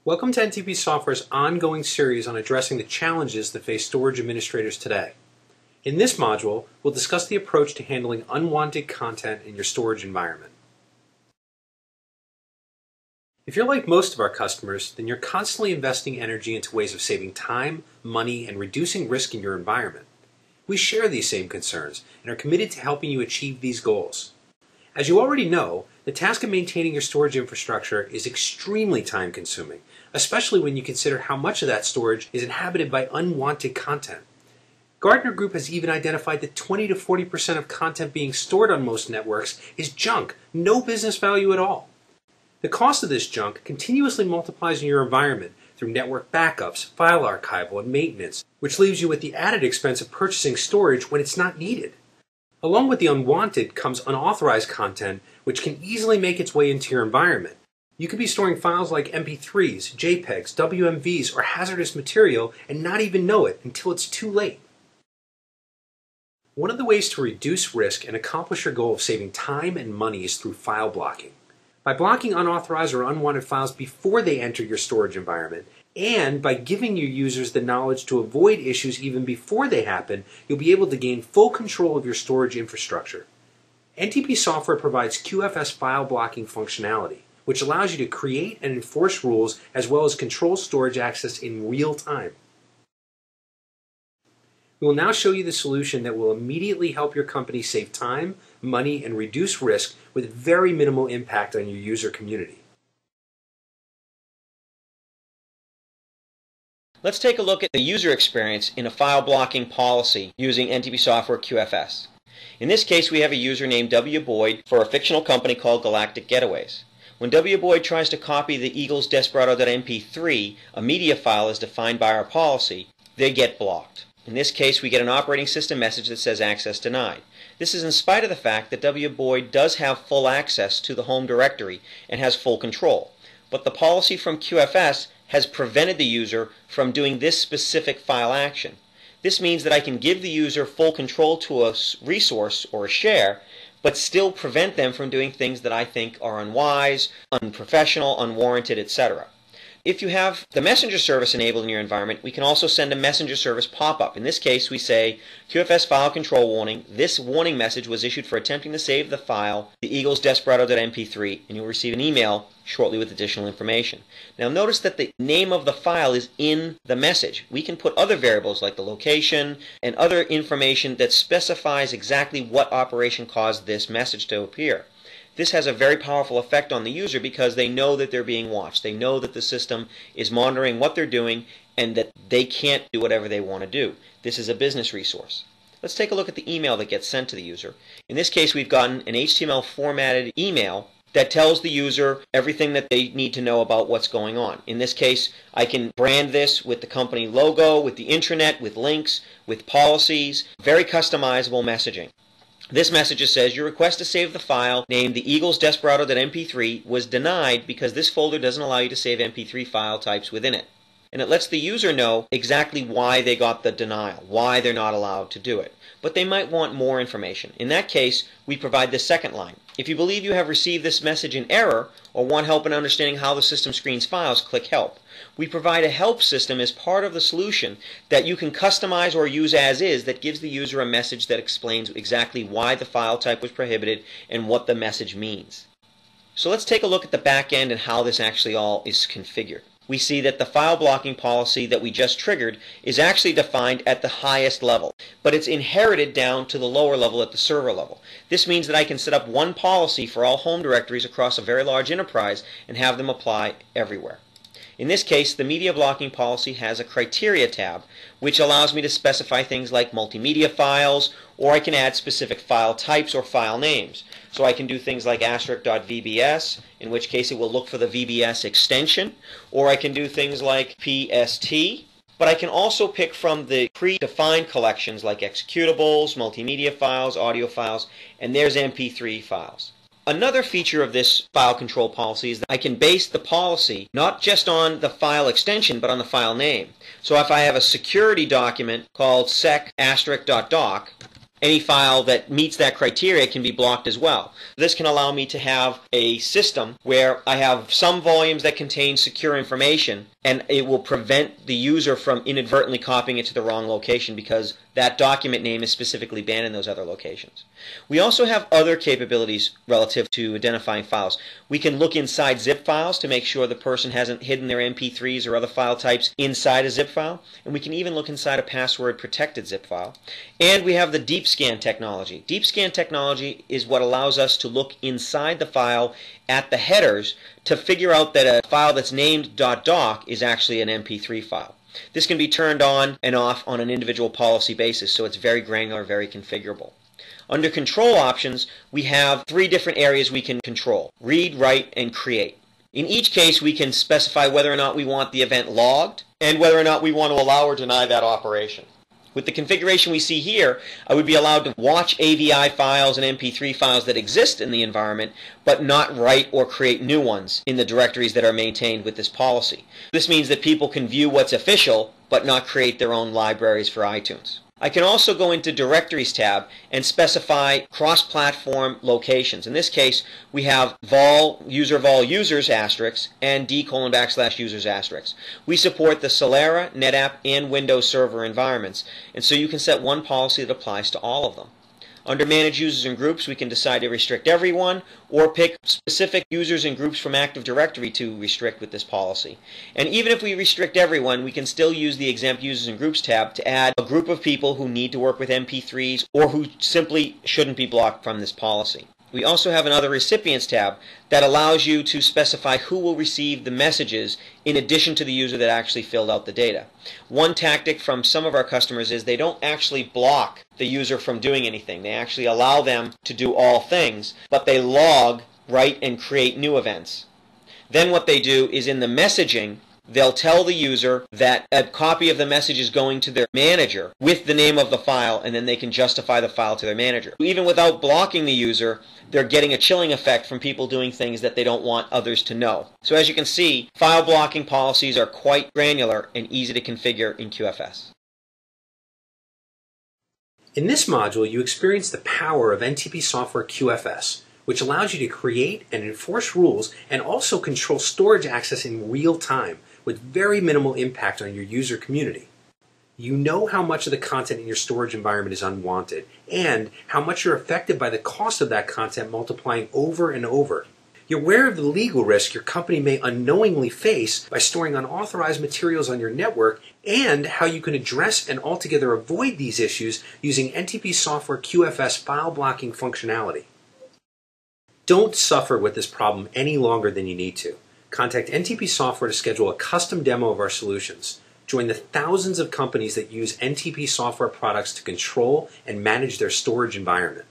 Welcome to NTP Software's ongoing series on addressing the challenges that face storage administrators today. In this module, we'll discuss the approach to handling unwanted content in your storage environment. If you're like most of our customers, then you're constantly investing energy into ways of saving time, money, and reducing risk in your environment. We share these same concerns and are committed to helping you achieve these goals. As you already know, the task of maintaining your storage infrastructure is extremely time-consuming, especially when you consider how much of that storage is inhabited by unwanted content. Gartner Group has even identified that 20 to 40% of content being stored on most networks is junk, no business value at all. The cost of this junk continuously multiplies in your environment through network backups, file archival, and maintenance, which leaves you with the added expense of purchasing storage when it's not needed. Along with the unwanted comes unauthorized content, which can easily make its way into your environment. You could be storing files like MP3s, JPEGs, WMVs, or hazardous material and not even know it until it's too late. One of the ways to reduce risk and accomplish your goal of saving time and money is through file blocking. By blocking unauthorized or unwanted files before they enter your storage environment, and by giving your users the knowledge to avoid issues even before they happen, you'll be able to gain full control of your storage infrastructure. NTP Software provides QFS file blocking functionality, which allows you to create and enforce rules as well as control storage access in real time. We will now show you the solution that will immediately help your company save time, money, and reduce risk with very minimal impact on your user community. Let's take a look at the user experience in a file blocking policy using NTP Software QFS. In this case, we have a user named W. Boyd for a fictional company called Galactic Getaways. When W. Boyd tries to copy the Eagles Desperado.mp3, a media file as defined by our policy, they get blocked. In this case, we get an operating system message that says access denied. This is in spite of the fact that W. Boyd does have full access to the home directory and has full control. But the policy from QFS has prevented the user from doing this specific file action. This means that I can give the user full control to a resource or a share, but still prevent them from doing things that I think are unwise, unprofessional, unwarranted, etc. If you have the messenger service enabled in your environment, we can also send a messenger service pop-up. In this case, we say, QFS file control warning. This warning message was issued for attempting to save the file, the Eagles Desperado.mp3, and you'll receive an email shortly with additional information. Now notice that the name of the file is in the message. We can put other variables like the location and other information that specifies exactly what operation caused this message to appear. This has a very powerful effect on the user because they know that they're being watched. They know that the system is monitoring what they're doing and that they can't do whatever they want to do. This is a business resource. Let's take a look at the email that gets sent to the user. In this case, we've gotten an HTML formatted email that tells the user everything that they need to know about what's going on. In this case, I can brand this with the company logo, with the intranet, with links, with policies, very customizable messaging. This message says your request to save the file named the Eagles Desperado.mp3 was denied because this folder doesn't allow you to save MP3 file types within it. And it lets the user know exactly why they got the denial, why they're not allowed to do it. But they might want more information. In that case, we provide this second line. If you believe you have received this message in error or want help in understanding how the system screens files, click Help. We provide a help system as part of the solution that you can customize or use as is that gives the user a message that explains exactly why the file type was prohibited and what the message means. So let's take a look at the back end and how this actually all is configured. We see that the file blocking policy that we just triggered is actually defined at the highest level, but it's inherited down to the lower level at the server level. This means that I can set up one policy for all home directories across a very large enterprise and have them apply everywhere. In this case, the media blocking policy has a criteria tab, which allows me to specify things like multimedia files, or I can add specific file types or file names. So I can do things like *.vbs, in which case it will look for the VBS extension, or I can do things like PST, but I can also pick from the predefined collections like executables, multimedia files, audio files, and there's MP3 files. Another feature of this file control policy is that I can base the policy not just on the file extension but on the file name. So if I have a security document called sec*.doc any file that meets that criteria can be blocked as well. This can allow me to have a system where I have some volumes that contain secure information, and it will prevent the user from inadvertently copying it to the wrong location because that document name is specifically banned in those other locations. We also have other capabilities relative to identifying files. We can look inside zip files to make sure the person hasn't hidden their MP3s or other file types inside a zip file, and we can even look inside a password protected zip file. And we have the DeepScan technology. DeepScan technology is what allows us to look inside the file at the headers to figure out that a file that's named .doc is actually an MP3 file. This can be turned on and off on an individual policy basis, so it's very granular, very configurable. Under control options, we have 3 different areas we can control: read, write, and create. In each case, we can specify whether or not we want the event logged and whether or not we want to allow or deny that operation. With the configuration we see here, I would be allowed to watch AVI files and MP3 files that exist in the environment, but not write or create new ones in the directories that are maintained with this policy. This means that people can view what's official, but not create their own libraries for iTunes. I can also go into Directories tab and specify cross-platform locations. In this case, we have vol users asterisk and d:\users asterisk. We support the Solera, NetApp, and Windows Server environments, and so you can set one policy that applies to all of them. Under Manage Users and Groups, we can decide to restrict everyone or pick specific users and groups from Active Directory to restrict with this policy. And even if we restrict everyone, we can still use the Exempt Users and Groups tab to add a group of people who need to work with MP3s or who simply shouldn't be blocked from this policy. We also have another Recipients tab that allows you to specify who will receive the messages in addition to the user that actually filled out the data. One tactic from some of our customers is they don't actually block the user from doing anything. They actually allow them to do all things, but they log, write, and create new events. Then what they do is in the messaging, they'll tell the user that a copy of the message is going to their manager with the name of the file, and then they can justify the file to their manager. Even without blocking the user, they're getting a chilling effect from people doing things that they don't want others to know. So as you can see, file blocking policies are quite granular and easy to configure in QFS. In this module, you experience the power of NTP Software QFS, which allows you to create and enforce rules and also control storage access in real time with very minimal impact on your user community. You know how much of the content in your storage environment is unwanted and how much you're affected by the cost of that content multiplying over and over. You're aware of the legal risk your company may unknowingly face by storing unauthorized materials on your network and how you can address and altogether avoid these issues using NTP Software QFS file blocking functionality. Don't suffer with this problem any longer than you need to. Contact NTP Software to schedule a custom demo of our solutions. Join the thousands of companies that use NTP Software products to control and manage their storage environment.